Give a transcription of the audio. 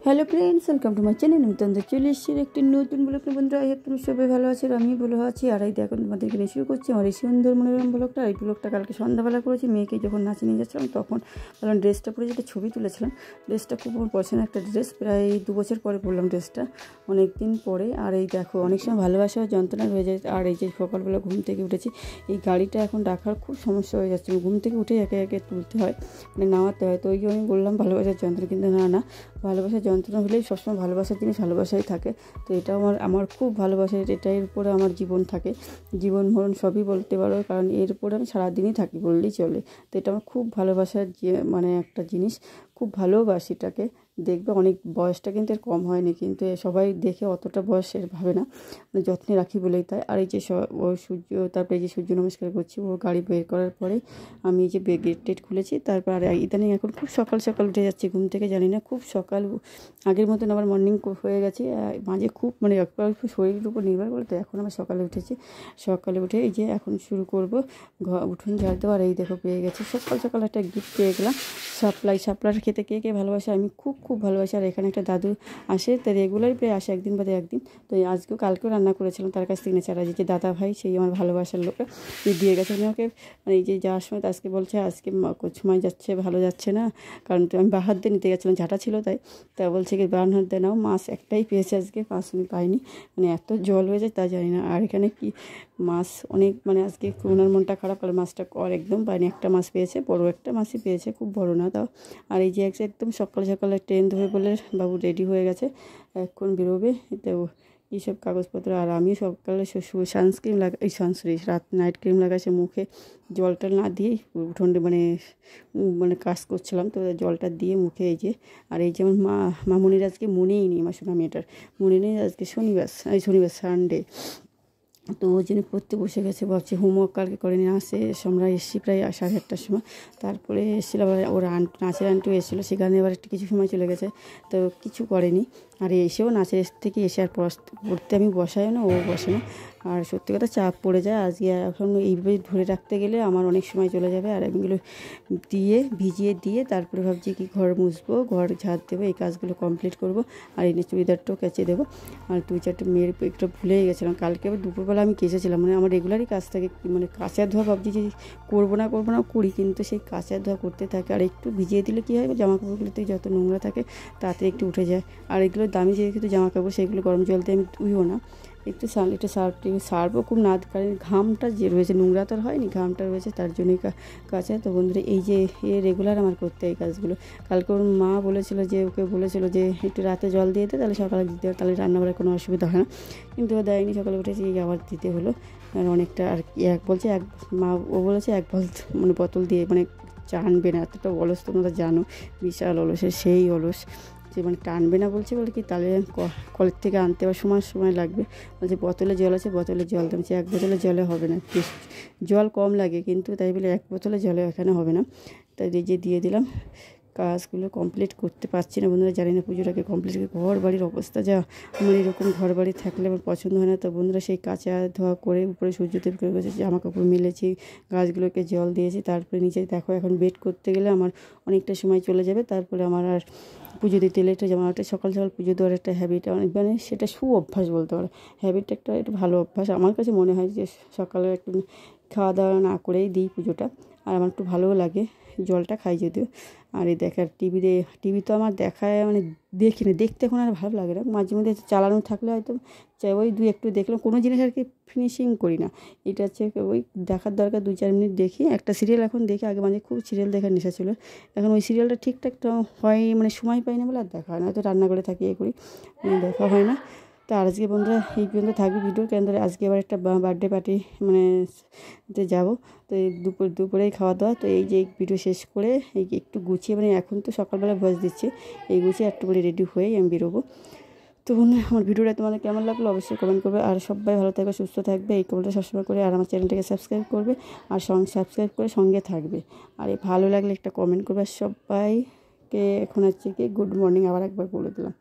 Hello friends, welcome to my channel. আমি তোমাদের চলে এসেছি একটি নতুন ব্লগে। বন্ধুরা, তুমি সবাই ভালো আছো আর আমি ভালো আছি। আর এই দেখো তোমাদেরকে রেসিপি করছি আমার এই সুন্দর মনোরম ব্লগটা। এই ব্লগটা কালকে সন্ধ্যাবেলা করেছি। মেয়েকে যখন নাচে নিয়ে যাচ্ছিলাম তখন বললাম ড্রেসটা পরে যেটা ছবি তুলেছিলাম। ড্রেসটা খুব আমার পছন্দের একটা ড্রেস, প্রায় 2 বছর পরে পরলাম ড্রেসটা, অনেক দিন পরে। আর এই দেখো অনেক সময় ভালোবাসা যন্ত্রণা হয়ে যায়। আর এই যে সকালবেলা ঘুম থেকে উঠেছি, এই গাড়িটা এখন রাখার খুব সমস্যা হয়ে যাচ্ছে। ঘুম থেকে উঠে একে একে তুলতে হয়, মানে নামাতে হয়। তো ওই জন্য বললাম ভালোবাসার যন্ত্রণা, কিন্তু না, ভালোবাসার যন্ত্রণা হলেই সবসময় ভালোবাসার জিনিস ভালোবাসাই থাকে। তো এটা আমার খুব ভালোবাসা, এটার উপরে আমার জীবন থাকে, জীবন মরণ সবই বলতে পারো, কারণ এর উপরে আমি সারাদিনই থাকি বললেই চলে। তো এটা আমার খুব ভালোবাসার যে মানে একটা জিনিস, খুব ভালোবাসি এটাকে। দেখবে অনেক বয়সটা কিন্তু এর কম হয়নি, কিন্তু সবাই দেখে অতটা বয়সের ভাবে না, মানে যত্নে রাখি বলেই তাই। আর এই যে ও সূর্য, তারপরে এই যে সূর্য নমস্কার করছি ও গাড়ি বের করার পরে আমি এই যে গেট টেট খুলেছি। তারপর আর ইদানিং এখন খুব সকাল সকাল উঠে যাচ্ছে ঘুম থেকে, জানি না খুব সকাল আগের মতন আবার মর্নিং হয়ে গেছে। মাঝে খুব মানে একটু শরীরের উপর নির্ভর করে। তো এখন আবার সকালে উঠেছি, সকালে উঠে এই যে এখন শুরু করব উঠোন ঝাড় দেওয়া। আর এই দেখো পেয়ে গেছে সকাল সকাল একটা গিফট পেয়ে গেলাম, সাপ্লার খেতে কে কে ভালোবাসে, আমি খুব ভালোবাসি। আর এখানে একটা দাদু আসে, তো রেগুলারই প্রায় আসে একদিন বাদে একদিন। তো কালকেও রান্না করেছিলাম তার কাছ থেকে নিয়েছে। আর যে দাদা ভাই, সেই আমার ভালোবাসার লোকটা দিয়ে গেছে আমাকে, মানে এই যে যাওয়ার সময় আজকে বলছে আজকে সময় যাচ্ছে ভালো যাচ্ছে না, কারণ তো আমি বাহার দিয়ে নিতে গেছিলাম, ঝাঁটা ছিল তাই। তা বলছে কি বাহার দিয়ে নাও, মাছ একটাই পেয়েছে আজকে, মাছ আমি পাইনি, মানে এত জল হয়ে যায় তা জানি না। আর এখানে কি মাছ অনেক, মানে আজকে ওনার মনটা খারাপ, কারণ মাছটা একদম পাইনি, একটা মাছ পেয়েছে, বড় একটা মাছই পেয়েছে, খুব বড় না তাও। আর এই যে একদম সকালে সকালে ট্রেন ধরে বলে বাবু রেডি হয়ে গেছে, এখন বেরোবে। তো এইসব কাগজপত্র। আর আমিও সকালে সানস্ক্রিন এই রাত নাইট ক্রিম লাগাইছে মুখে, জলটা না দিয়েই উঠোনটা মানে মানে কাজ করছিলাম, তো জলটা দিয়ে মুখে এই যে। আর এই যেমন মামুনির আজকে মনেই নেই, আমার সোনা মেয়েটার মনে নেই আজকে শনিবার সানডে। তো ওই জন্য পড়তে বসে গেছে, ভাবছি হোমওয়ার্ক কালকে করেনি। আমরা এসেছি প্রায় 8:30টার সময়। তারপরে এসেছিলো আবার ওর নাচের আন্টিও এসেছিলো, সেখানে আবার একটু কিছু সময় চলে গেছে, তো কিছু করেনি। আর এসেও নাচের থেকে এসে আর পড়তে আমি বসাই না, ও বসে না। আর সত্যি কথা চাপ পড়ে যায় আজকে, এখন এইভাবে ধরে রাখতে গেলে আমার অনেক সময় চলে যাবে। আর এগুলো ভিজিয়ে দিয়ে তারপরে ভাবছি কি ঘর মুছবো, ঘর ঝাড় দেবো, এই কাজগুলো কমপ্লিট করব। আর এনে চুড়িদারটাও কেচে দেবো। আর 2-4টা মেয়ের একটু ভুলেই গেছিলাম, কালকে আবার দুপুরবেলা আমি কেচেছিলাম, মানে আমার রেগুলারই কাজ থাকে, মানে কাঁচা ধোয়া ভাবছি যে করবো না করি, কিন্তু সেই কাঁচা ধোয়া করতে থাকে। আর একটু ভিজিয়ে দিলে কী হয়, জামা কাপড়গুলোতে যত নোংরা থাকে তাতে একটু উঠে যায়। আর এগুলো দামি যেহেতু জামা কাপড়, সেগুলো গরম জল দিয়ে আমি ধুইও না, একটু সার্ফও খুব না, কারণ ঘামটা যে রয়েছে, নোংরা তো আর হয়নি, ঘামটা রয়েছে তার জন্যই কাছে। তো বন্ধুরা, এই যে রেগুলার আমার করতে এই কাজগুলো। কালকে ওর মা বলেছিল যে ওকে বলেছিল যে একটু রাতে জল দিয়ে দে, তাহলে সকালে দিতে হবে, তাহলে রান্নাবাড়ার কোনো অসুবিধা হয় না, কিন্তু ও দেয়নি। সকালে উঠেছি আবার দিতে হলো। আর অনেকটা আর ও বলেছে 1 মানে বোতল দিয়ে, মানে টানবে না, এতটা অলস তোমরা জানো, বিশাল অলসের সেই অলস, যে মানে টানবে না বলছে, বলে কি তাহলে কলের থেকে আনতে আবার সময় লাগবে। বলছে বোতলে জল আছে, বোতলে জল দিচ্ছে, 1 বোতলে জলে হবে না, জল কম লাগে, কিন্তু তাই বলে 1 বোতলে জলে এখানে হবে না। তাই যে দিয়ে দিলাম। কাজগুলো কমপ্লিট করতে পারছি না বন্ধুরা, জানি না পুজোটাকে কমপ্লিট, ঘর বাড়ির অবস্থা যা, আমার এরকম ঘর বাড়ি থাকলে আমার পছন্দ হয় না। তো বন্ধুরা, সেই কাঁচা ধোয়া করে উপরে সূর্যদেব করে গেছে, জামা কাপড় মেলেছি, গাছগুলোকে জল দিয়েছি, তারপরে নিচে দেখো এখন বেড করতে গেলে আমার অনেকটা সময় চলে যাবে। তারপরে আমার আর পুজো দিতে এলে, একটা যেমন একটা সকাল সকাল পুজো দেওয়ার একটা হ্যাবিট, অনেক মানে সেটা অভ্যাস বলতে পারো, হ্যাবিট একটা ভালো অভ্যাস আমার কাছে মনে হয়, যে সকালে একটু খাওয়া দাওয়া না করেই দিই পুজোটা। আর আমার একটু ভালোও লাগে, জলটা খাই যদিও। আর এই দেখার টিভি তো আমার দেখায়, মানে দেখি না, দেখতে এখন আর ভালো লাগে না, মাঝে মধ্যে চালানো থাকলে হয়তো চাই ওই একটু দেখলাম, কোনো জিনিস আর কি ফিনিশিং করি না। এটা হচ্ছে ওই দেখার দরকার, 2-4 মিনিট দেখি একটা সিরিয়াল, এখন দেখি, আগে মাঝে খুব সিরিয়াল দেখার নেশা ছিল, এখন ওই সিরিয়ালটা ঠিকঠাক হয়, মানে সময় পাই না বলে আর দেখা হয় না, হয়তো রান্না করে থাকি করি, দেখা হয় না। তো আজকে বন্ধুরা এই পর্যন্ত থাকবে ভিডিও, কেন ধরে আজকে আবার একটা বার্থডে পার্টি মানে যাবো। তো এই দুপুরেই খাওয়া দাওয়া। তো এই যে ভিডিও শেষ করে এই একটু গুছিয়ে, মানে এখন তো সকালবেলা ভয়েস দিচ্ছে, এই গুছিয়ে একটু করে রেডি হয়েই আমি বেরোবো। তো বন্ধুরা, আমার ভিডিওটা তোমাদের কেমন লাগলো অবশ্যই কমেন্ট করবে। আর সবাই ভালো থাকবে, সুস্থ থাকবে, এই কমেন্টটা সবসময় করে। আর আমার চ্যানেলটাকে সাবস্ক্রাইব করবে, আর সাবস্ক্রাইব করে সঙ্গে থাকবে। আর এই ভালো লাগলে একটা কমেন্ট করবে। আর সবাইকে এখন হচ্ছে কি গুড মর্নিং আবার একবার বলে দিলাম।